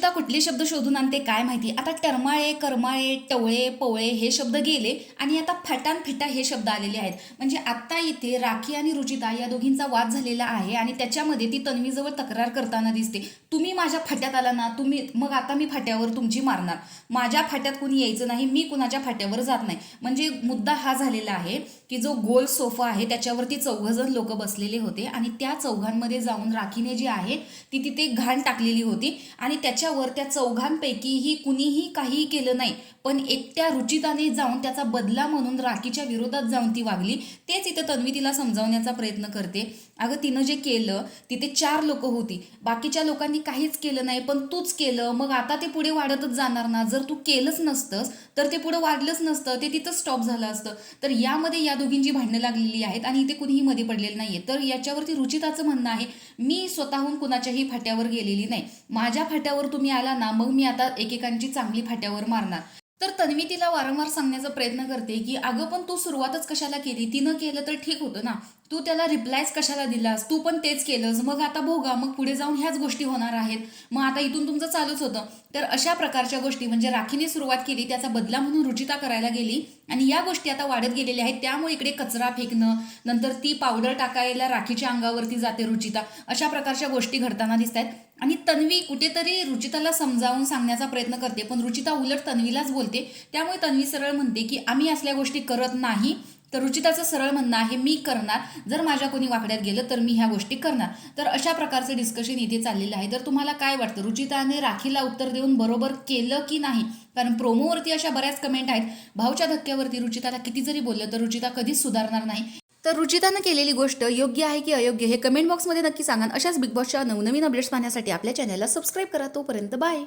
रुचिता कुठले शब्द शोधून आणते काय माहिती. आता टरमाळे, करमाळे, टवळे, पवळे हे शब्द गेले आणि आता फटान फिटा हे शब्द आलेले आहेत. म्हणजे आत्ता इथे राखी आणि रुचिता या दोघींचा वाद झालेला आहे आणि त्याच्यामध्ये ती तन्वीजवळ तक्रार करताना दिसते. तुम्ही माझ्या फाट्यात आला ना, मग आता मी फाट्यावर तुमची मारणार. माझ्या फाट्यात कुणी यायचं नाही, मी कुणाच्या फाट्यावर जात नाही. म्हणजे मुद्दा हा झालेला आहे की जो गोल सोफा आहे त्याच्यावरती 4 लोक बसलेले होते आणि त्या चौघांमध्ये जाऊन राखीने जी आहे ती तिथे घाण टाकलेली होती आणि त्याच्यावर त्या चौघांपैकीही कुणीही काहीही केलं नाही. पण एकट्या रुचिताने जाऊन त्याचा बदला म्हणून राखीच्या विरोधात जाऊन ती वागली. तेच इथं तन्वी तिला समजावण्याचा प्रयत्न करते. अगं तिनं जे केलं तिथे 4 लोक होती, बाकीच्या लोकांनी काहीच केलं नाही पण तूच केलं, मग आता ते पुढे वाढतच जाणार ना. जर तू केलंच नसतंस तर ते पुढे वाढलंच नसतं, ते तिथं स्टॉप झालं असतं. तर यामध्ये या दोघींची भांडणं लागलेली आहेत आणि इथे कुणीही मध्ये पडलेलं नाहीये. तर याच्यावरती रुचिताचं म्हणणं आहे, मी स्वतःहून कुणाच्याही फाट्यावर गेलेली नाही. माझ्या फाट्यावर तुम्ही आला ना, मग मी आता एकेकांची चांगली फाट्यावर मारणार. तर तन्वी तिला वारंवार सांगण्याचा प्रयत्न करते की अगं पण तू सुरुवातच कशाला केली, तिनं केलं तर ठीक होतं ना, तू त्याला रिप्लायच कशाला दिलास, तू पण तेच केलंस, मग आता भोगा, मग पुढे जाऊन ह्याच गोष्टी होणार आहेत, मग आता इथून तुमचं चालूच होतं. तर अशा प्रकारच्या गोष्टी म्हणजे राखीने सुरुवात केली, त्याचा बदला म्हणून रुचिता करायला गेली आणि या गोष्टी आता वाढत गेलेल्या आहेत. त्यामुळे इकडे कचरा फेकणं, नंतर ती पावडर टाकायला राखीच्या अंगावरती जाते रुचिता, अशा प्रकारच्या गोष्टी घडताना दिसत आहेत. आणि तन्वी कुठेतरी रुचिताला समजावून सांगण्याचा प्रयत्न करते पण रुचिता उलट तन्वीलाच बोलते. त्यामुळे तन्वी सरळ म्हणते की आम्ही असल्या गोष्टी करत नाही. तर रुचिताचं सरळ म्हणणं आहे मी करणार, जर माझ्या कोणी वाकड्यात गेलं तर मी ह्या गोष्टी करणार. तर अशा प्रकारचं डिस्कशन इथे चाललेलं आहे. तर तुम्हाला काय वाटतं, रुचिताने राखीला उत्तर देऊन बरोबर केलं की नाही? कारण प्रोमोवरती अशा बऱ्याच कमेंट आहेत, भाऊच्या धक्क्यावरती रुचिताला किती जरी बोललं तर रुचिता कधीच सुधारणार नाही. तर रुचितानं केलेली गोष्ट योग्य आहे की अयोग्य हे कमेंट बॉक्समध्ये नक्की सांगा. अशाच बिग बॉसच्या नवनवीन अपडेट्स पाहण्यासाठी आपल्या चॅनलला सबस्क्राईब करा. तोपर्यंत बाय.